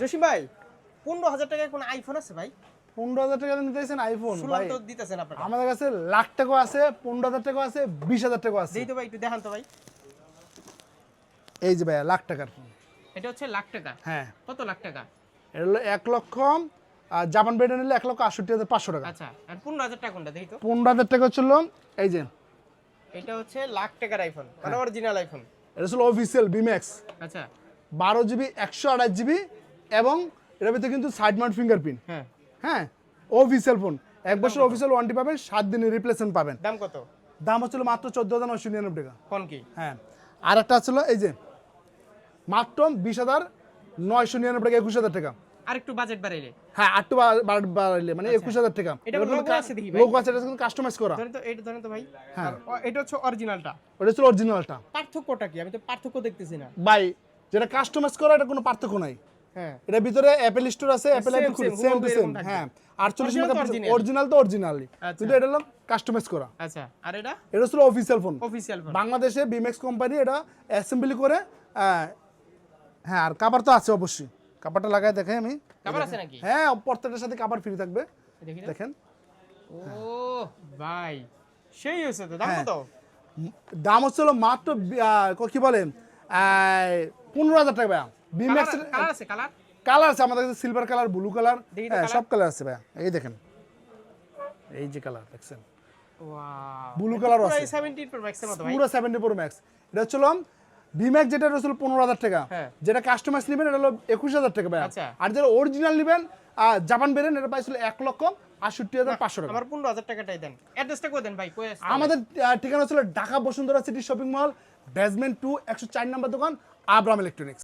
জসিম ভাই 15,000 টাকায় কোন আইফোন আছে ভাই? 15,000 টাকা নিতে চাইছেন আইফোন শুনলাম ভাই তো দিতেছেন আপনারা। আমাদের কাছে লাখ টাকা আছে, 15,000 টাকা আছে, 20,000 টাকা আছে। দেই তো ভাই, একটু দেখান তো ভাই। এই যে ভাই লাখ টাকার ফোন। এটা হচ্ছে লাখ টাকা। হ্যাঁ, কত লাখ টাকা? এটা হলো 1 লক্ষ, আর জাপান ব্র্যান্ড নিলে 1,68,500 টাকা। আচ্ছা, আর 15,000 টাকা কোনটা দেই তো? 15,000 টাকা হচ্ছিল এই যে, এটা হচ্ছে লাখ টাকার আইফোন, মানে অরিজিনাল আইফোন। এটা হলো অফিসিয়াল বিম্যাক্স, আচ্ছা 12 জিবি 128 জিবি, এবং এটার ভিতরে কিন্তু সাইড মাউন্ট ফিঙ্গারপ্রিন্ট। হ্যাঁ, হ্যাঁ, অফিসিয়াল ফোন, 1 বছর অফিসিয়াল ওয়ারেন্টি পাবেন, 7 দিনের রিপ্লেসমেন্ট পাবেন। দাম কত? দাম হচ্ছিল মাত্র 14,999 টাকা। কোন কি? হ্যাঁ, আর একটা ছিল এই যে মাত্র 20,999 টাকা, 21,000 টাকা। আর একটু বাজেট বাড়াইলে? হ্যাঁ, আটটু বাড়াইলে মানে 21,000 টাকা। এটা লোগো আছে দেখি ভাই। লোগো আছে, এটা কিন্তু কাস্টমাইজ করা। ধরেন তো, এটা ধরেন তো ভাই। হ্যাঁ। আর এটা হচ্ছে অরিজিনালটা। ওটা ছিল অরিজিনালটা। পার্থক্যটা কি? আমি তো পার্থক্য দেখতেছি না। ভাই যেটা কাস্টমাইজ করা এটা কোনো পার্থক্য নাই। হ্যাঁ, এটার ভিতরে অ্যাপল স্টোর আছে, অ্যাপল আইডি খুলে সেম টু সেম। হ্যাঁ, 48 মেগাপিক্সেল অরিজিনাল তো অরিজিনালি, কিন্তু এটা হলো কাস্টমাইজ করা। আচ্ছা, আর এটা এটা ছিল অফিসিয়াল ফোন। Official phone. বাংলাদেশে বিমেক্স কোম্পানি এটা অ্যাসেম্বলি করে। হ্যাঁ, আর কভার তো আছে অবশ্যই, কভারটা লাগায় দেখে আমি। কভার আছে নাকি? হ্যাঁ, প্রত্যেকটার সাথে কভার ফ্রি থাকবে, দেখি না। দেখেন। ও ভাই, সেই হয়েছে তো। দাম কত? দাম হচ্ছিল মাত্র কি বলে 15,000 টাকা ভাইয়া। বিমেক্স কালার আছে? কালার কালার আছে আমাদের কাছে, সিলভার কালার, ব্লু কালার, দেখি তো সব কালার আছে ভাইয়া। এই দেখেন, এই যে কালার দেখছেন, ওয়াও, ব্লু কালার আছে, 17 প্রো ম্যাক্সের মতো ভাই। পুরো 70 প্রো ম্যাক্স। এটা হচ্ছিল বিম্যাক্স, যেটা হচ্ছিল 15,000 টাকা। হ্যাঁ। যেটা কাস্টমাইজ নেবেন এটা হলো 21,000 টাকা ভাইয়া। আচ্ছা। আর যেটা অরিজিনাল নেবেন জাপান বেরেন, এটা পাইছিল 1,68,500 টাকা। আমার 15,000 টাকাটাই দেন। অ্যাড্রেসটা কই দেন ভাই? কই আসতে হবে? আমাদের ঠিকানা ছিল Dhaka Bashundhara city shopping mall, basement 2, 104 নম্বর দোকান, আব্রাম ইলেকট্রনিক্স।